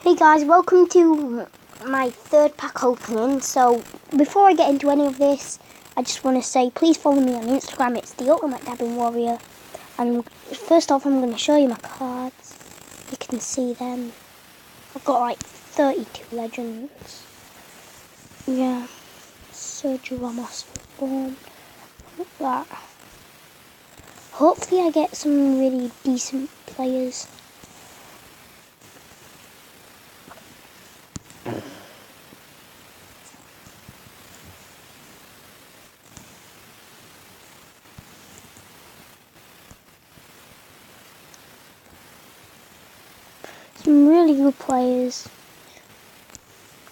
Hey guys, welcome to my third pack opening. So before I get into any of this, I just want to say please follow me on Instagram. It's the Ultimate Dabbing Warrior. And first off, I'm going to show you my cards. You can see them. I've got like 32 legends. Yeah, Sergio Ramos form. Look at that. Hopefully I get some really decent players. Some really good players.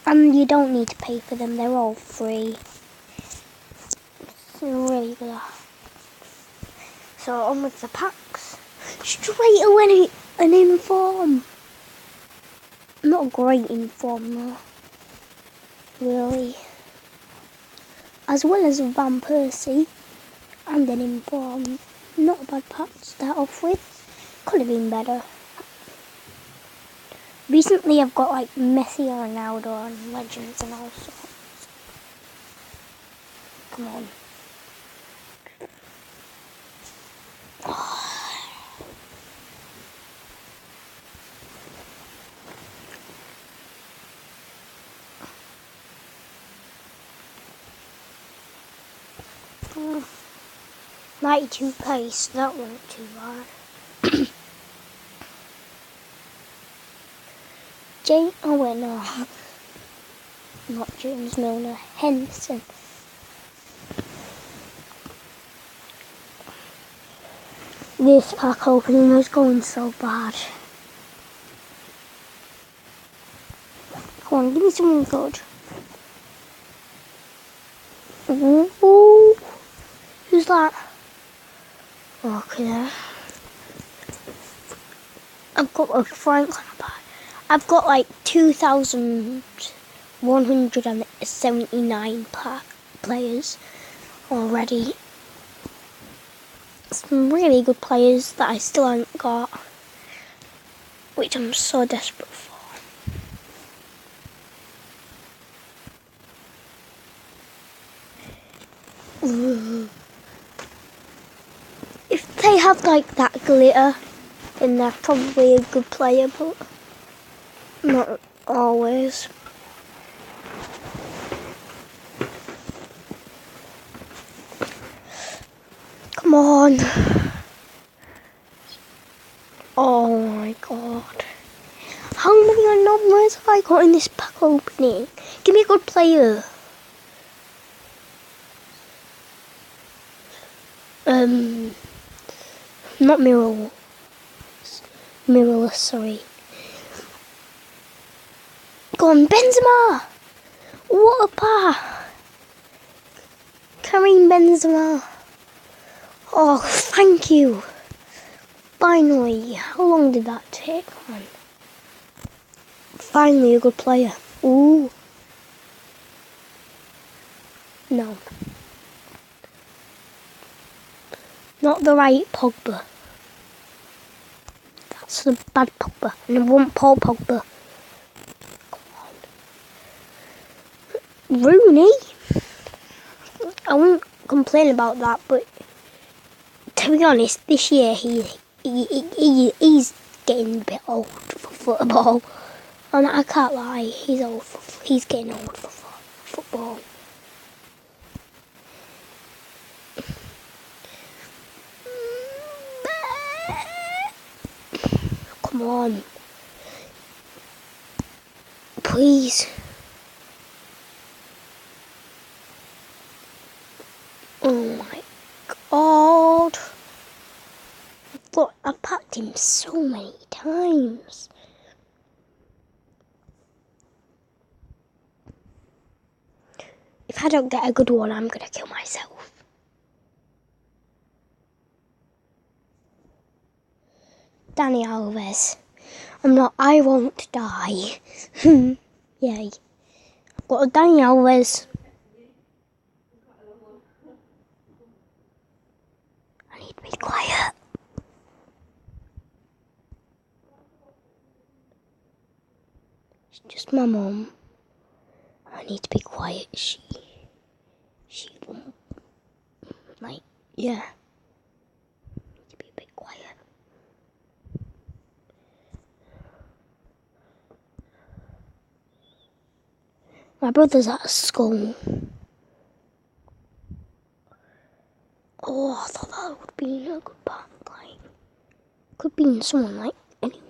And you don't need to pay for them, they're all free. They're really good. So on with the packs. Straight away an inform. Not great inform though. Really. As well as Van Persie and an inform. Not a bad pack to start off with. Could have been better. Recently I've got like Messi, Ronaldo and Legends and all sorts. Come on. Oh. 92 pace, that wasn't too bad. Not James Milner, Henderson. This pack opening is going so bad. Come on, give me something good. Ooh, who's that? Okay. I've got a Frank Lampard. I've got like 2,179 players already. Some really good players that I still haven't got, which I'm so desperate for. If they have like that glitter, then they're probably a good player, but not always. Come on. Oh my god. How many anomalies have I got in this pack opening? Give me a good player. Not Mirrorless, sorry. Go on, Benzema! What a pass! Karim Benzema. Oh, thank you. Finally. How long did that take, man? Finally a good player. Ooh. No. Not the right Pogba. That's the bad Pogba. And I want Paul Pogba. Rooney? I won't complain about that, but to be honest, this year he's getting a bit old for football. And I can't lie, he's getting old for football. Come on. Please. Oh my god. I've packed him so many times. If I don't get a good one, I'm gonna kill myself. Dani Alves. I won't die. Yay. I've got a Dani Alves. I need to be quiet. It's just my mum. I need to be quiet. She won't. Like, yeah. Need to be a bit quiet. My brother's at school. Oh, I thought that would be a good part. Like, could be in someone like anyone.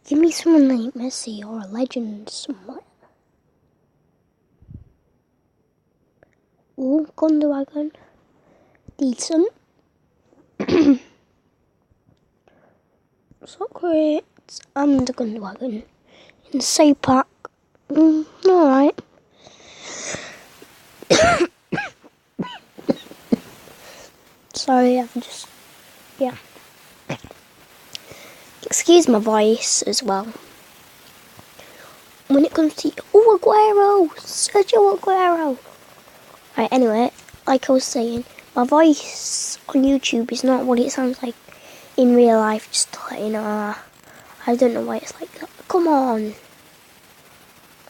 Give me someone like Messi or a legend somewhere. Oh, Gundogan. Decent. Socrates and Gundogan. In Sapak. Alright. Sorry, I'm just... Yeah. Excuse my voice as well. When it comes to... Oh, Aguero! Sergio Aguero! Right, anyway, like I was saying, my voice on YouTube is not what it sounds like in real life. Just to let you know. I don't know why it's like that. Come on.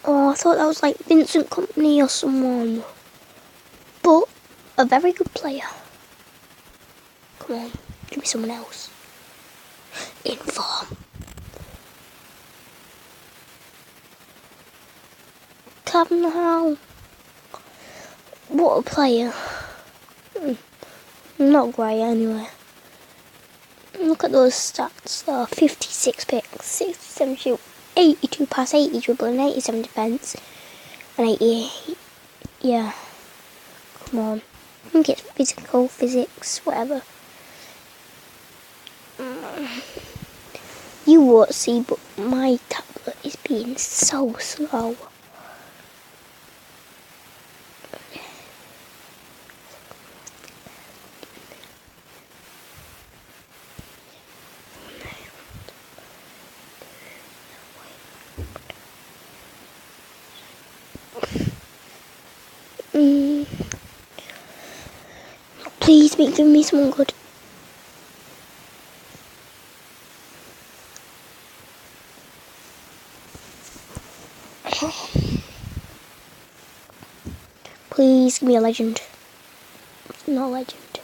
Oh, I thought that was like Vincent Kompany or someone. But a very good player. Come on, give me someone else. In form. Carvajal. What a player. Not great anyway. Look at those stats though. 56 picks, 67 shoot, 82 pass, 80 dribble and 87 defence. And 88. Yeah. Come on. I think it's physical, physics, whatever. You won't see, but my tablet is being so slow. Please give me someone good. Please give me a legend. No legend.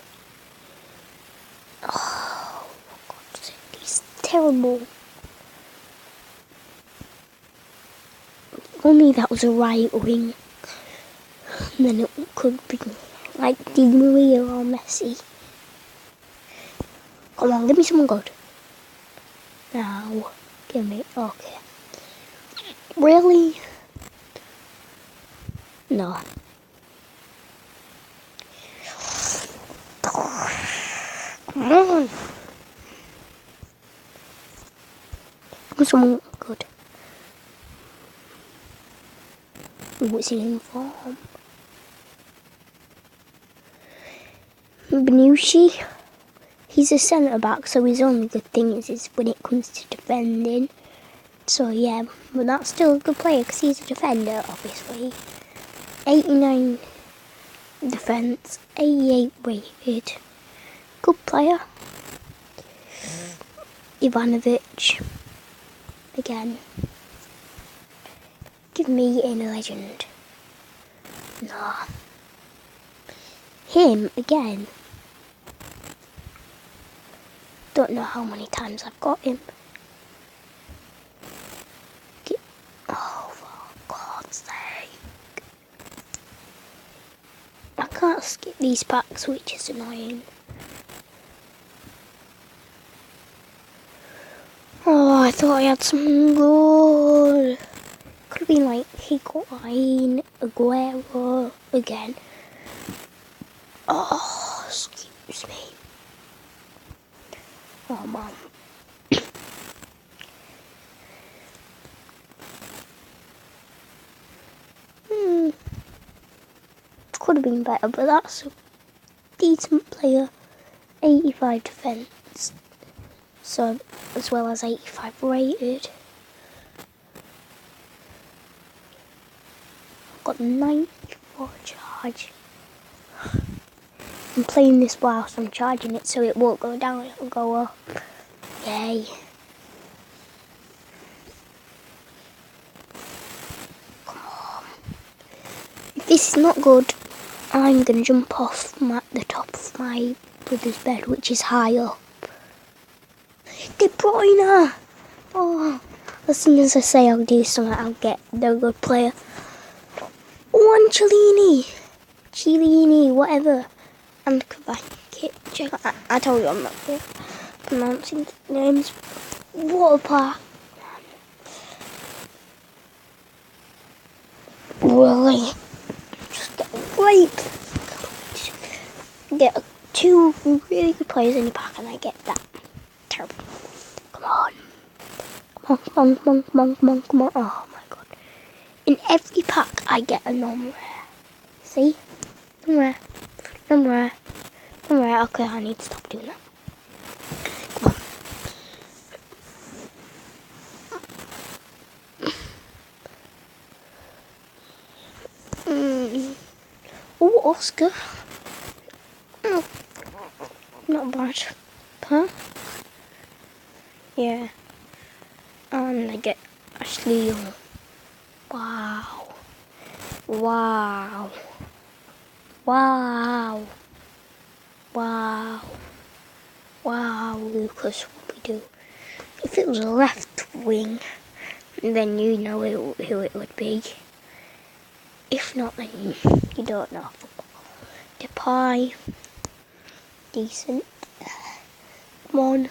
Oh, for God's sake, he's terrible. If only that was a right wing. And then it could be like Di Maria or Messi. Come on, give me someone good. Now, give me, okay. Really? No. Come on. Give me someone good. What's he in form? Benucci. He's a centre back, so his only good thing is when it comes to defending. So yeah, but that's still a good player because he's a defender, obviously. 89 defence, 88 rated. Good player. Ivanovic. Again. Give me in a legend. No. Him again. Don't know how many times I've got him. Oh, for God's sake. I can't skip these packs, which is annoying. Oh, I thought I had something good. Could have been like Higuain, Aguero again. Oh, excuse me. Oh, man. Could have been better, but that's a decent player. 85 defence. So, as well as 85 rated. I've got 94 charge. I'm playing this whilst I'm charging it, so it won't go down, it'll go up. Yay. Come on. If this is not good, I'm going to jump off the top of my brother's bed, which is high up. De Bruyne! Oh, as soon as I say I'll do something, I'll get the good player. Oh, and Cellini, whatever. And Kovacic. I told you I'm not good pronouncing names. What a pass. Really? Just get a great. Get two really good players in your pack and I get that. Terrible. Come on. Come on. Oh my god. In every pack I get a non-rare. See? Non-rare. Okay, I need to stop doing that. Come on. Oh, Oscar. Oh, not bad. Huh? Yeah. And I get Ashley Young. Wow. Wow, Lucas, what we do? If it was a left wing, then you know who it would be. If not, then you don't know. Depay, decent. Come on.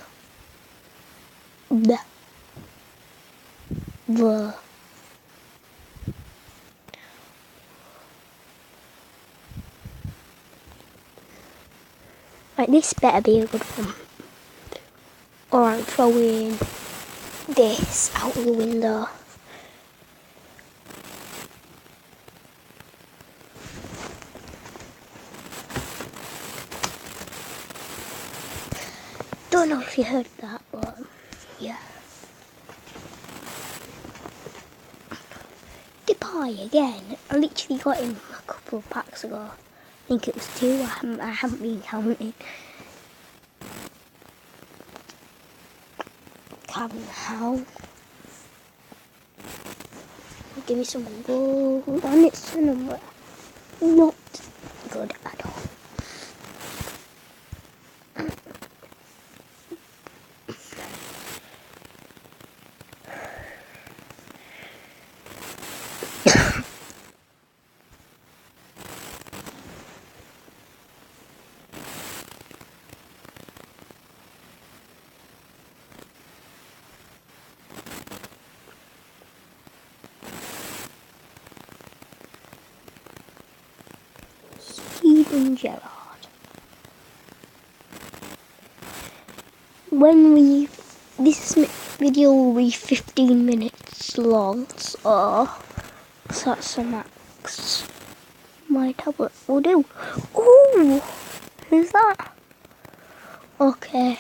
The. Right, this better be a good one. Or I'm throwing this out the window. Don't know if you heard that, but yeah. Depay again. I literally got him a couple of packs ago. I think it was 2. I haven't been counting. How? Give me some gold, and it's a number. Not good at all. Steven Gerrard. This video will be 15 minutes long, so that's the max my tablet will do. Ooh, who's that? Okay.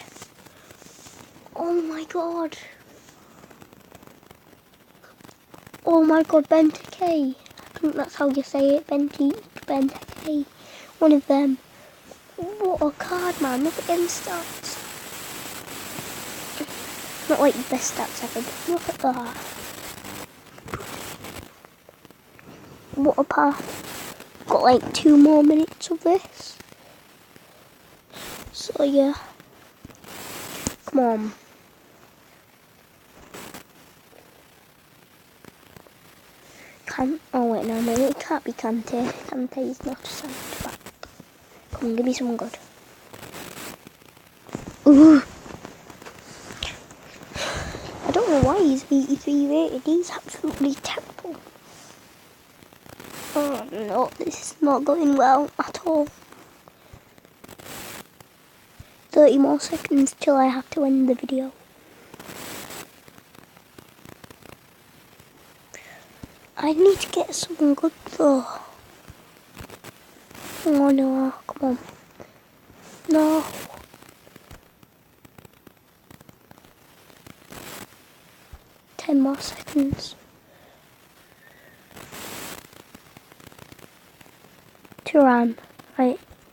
Oh my god. Oh my god, Benteke. I think that's how you say it, Benteke. One of them. What a card, man. Look at them stats. Not like the best stats ever, but look at that. What a pass. Got like 2 more minutes of this. So yeah. Come on. Oh wait, no, it can't be Kante. Kante is not a centre back. Come on, give me someone good. Ooh. I don't know why he's 83 rated. He's absolutely terrible. Oh no, this is not going well at all. 30 more seconds till I have to end the video. I need to get something good though. Oh no, come on. No. Ten more seconds. Thuram.